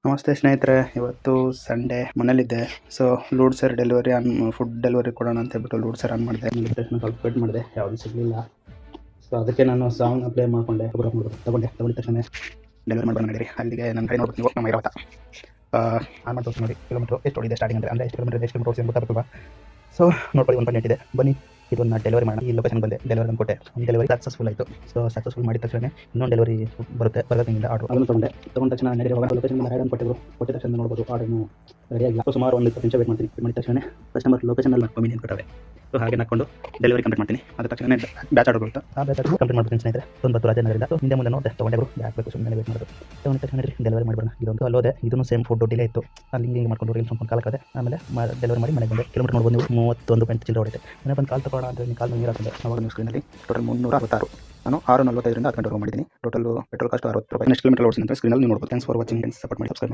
ನಮಸ್ತೆ ಸ್ನೇಹಿತರೆ, ಇವತ್ತು ಸಂಡೇ ಮನೇಲಿದ್ದೆ. ಸೊ ಲೂಡ್ ಸರ್ ಡೆಲಿವರಿ ಫುಡ್ ಡೆಲಿವರಿ ಕೊಡೋಣ ಅಂತ ಹೇಳ್ಬಿಟ್ಟು ಲೂಡ್ ಸರ್ ಆನ್ ಮಾಡಿದೆ. ಸ್ವಲ್ಪ ವೇಟ್ ಮಾಡಿದೆ, ಯಾವುದೂ ಸಿಗಲಿಲ್ಲ. ಸೊ ಅದಕ್ಕೆ ನಾನು ಸಾಂಗ್ನ ಪ್ಲೇ ಮಾಡಿಕೊಂಡೆ. ತಗೊಂಡಿದ್ದ ತಕ್ಷಣ ಡೆಲಿವರಿ ಮಾಡ್ಕೊಂಡು ನಡೀರಿ. ಅಲ್ಲಿಗೆ ನನ್ನ ಕೈ ನೋಡ್ಬಿಟ್ಟು ನೀವು ನಮ್ಮ ಇರೋತ ಆನ್ ಮಾಡಿ ತೋರಿಸಿ ನೋಡಿ. ಕಿಲೋಮೀಟ್ರ್ ಎಷ್ಟು ಓಡಿದೆ ಸ್ಟಾರ್ಟಿಂಗ್ ಅಂದರೆ ಎಷ್ಟು ಕಿಲೋಮೀಟರ್ ಓಡಿಸಿ ಗೊತ್ತಾಗಬೇಕಲ್ವಾ. ಸೊ ನೋಡ್ಕೊಳ್ಳಿ, 1.8 ಇದೆ. ಬನ್ನಿ ಇದನ್ನು ಡೆಲಿವರಿ ಮಾಡೋಣ. ಈ ಲೊಕೇಶನ್ ಬಂದೆ, ಡೆಲಿವರಿ ಬಂದುಕೊಟ್ಟೆ. ಡೆಲಿವರಿ ಸಕ್ಸಸ್ಫುಲ್ ಆಯಿತು. ಸೊ ಸಕ್ಸಸ್ಫುಲ್ ಮಾಡಿದ ತಕ್ಷಣ ಇನ್ನೊಂದು ಡೆಲಿವರಿ ಬರೋದಂಗಿಲ್ಲ ಆರ್ಡ್ರು. ಅದನ್ನು ತೊಗೊಂಡ ತಕ್ಷಣ ನಡೆಯುವ ಲೊಕೇಶನ್ ರೈಡ್ ಕೊಟ್ಟಿದ್ದ ತಕ್ಷಣ ನೋಡ್ಬೋದು ಆರ್ಡ್ರು ರೆಡಿಯಾಗಿ. ಸುಮಾರು ಒಂದು 20 ನಿಮಿಷ ವೇಟ್ ಮಾಡ್ತೀನಿ. ಮಾಡಿದ ತಕ್ಷಣ ಕಸ್ಟಮರ್ ಲೊಕೇಶನಲ್ಲಿ ಕಮ್ಮಿನಿ ಕೊಟ್ಟವೆ. ಸೊ ಹಾಗೆ ಹಾಕೊಂಡು ಡೆಲಿವರಿ ಕಂಪ್ಲೀಟ್ ಮಾಡ್ತೀನಿ. ಅದ ತಕ್ಷಣ ಬ್ಯಾಚ್ ಆರ್ಡರ್ ಬರುತ್ತೆ. ಆ ಬ್ಯಾಚ್ ಆರ್ಡರ್ ಕಂಪ್ಲೀಟ್ ಮಾಡ್ತೀನಿ ಸ್ನೇಹಿತರೆ. 90 ರಾಜನಗರದಿಂದ ಹಿಂದೆ ಮುಂದೆ ನೋಡಿದೆ, ತೊಗೊಂಡೆವರು ಹಾಕಬೇಕು, ಸುಮ್ಮನೆ ವೇಟ್ ಮಾಡೋದು. ತೊಗೊಂಡ ತಕ್ಷಣ ಡೆಲಿವರಿ ಮಾಡಿಬಿಡೋಣ. ಇದೊಂದು ಅಲ್ಲೋದೆ, ಇದನ್ನು ಸೇಮ್ ಫುಡ್ ಡಿಲೇ ಇತ್ತು. ಅಲ್ಲಿ ಹಿಂಗೆ ಮಾಡ್ಕೊಂಡು ರೀಲ್ಸ್ ಮಾಡ್ಕೊಂಡು ಕಾಲ ಕಡೆ ಆಮೇಲೆ ಡೆಲಿವರಿ ಮಾಡಿ ಮನೆಗೆ ಬಂದೆ. ಕಿಲೋಮೀಟರ್ ನೋಡ್ಬೋದು ನೀವು, 31 ಚಿಲ್ಲರೆ ಹೊಡಿತೆ. ಮನೆ ಬಂದು ಕಾಲ್ ತಗೊಳ್ಳೋಣ ಅಂತ ಕಾಲ್ ನೀರು ಹಾಕಿದೆ. ಅವಾಗ ನೀವು ಸ್ಕ್ರೀನಲ್ಲಿ ಟೋಟಲ್ 366. ನಾನು 6:45ರಿಂದ 10 ಗಂಟೆವರೆಗೂ ಮಾಡಿದ್ದೀನಿ. ಟೋಟಲ್ ಪೆಟ್ರೋಲ್ ಕಾಸ್ಟ್ 60 ರೂಪಾಯಿ. ನೆಕ್ಸ್ಟ್ ಕಿಲೋಮೀಟರ್ ಓಡಿಸಿದ ಸ್ಕ್ರೀನಲ್ಲಿ ನೀವು ನೋಡ್ಬೋದು. Thanks for watching. ಸಪೋರ್ಟ್ ಮಾಡಿ, ಸಬ್ಸ್ಕ್ರೈಬ್ ಮಾಡಿ.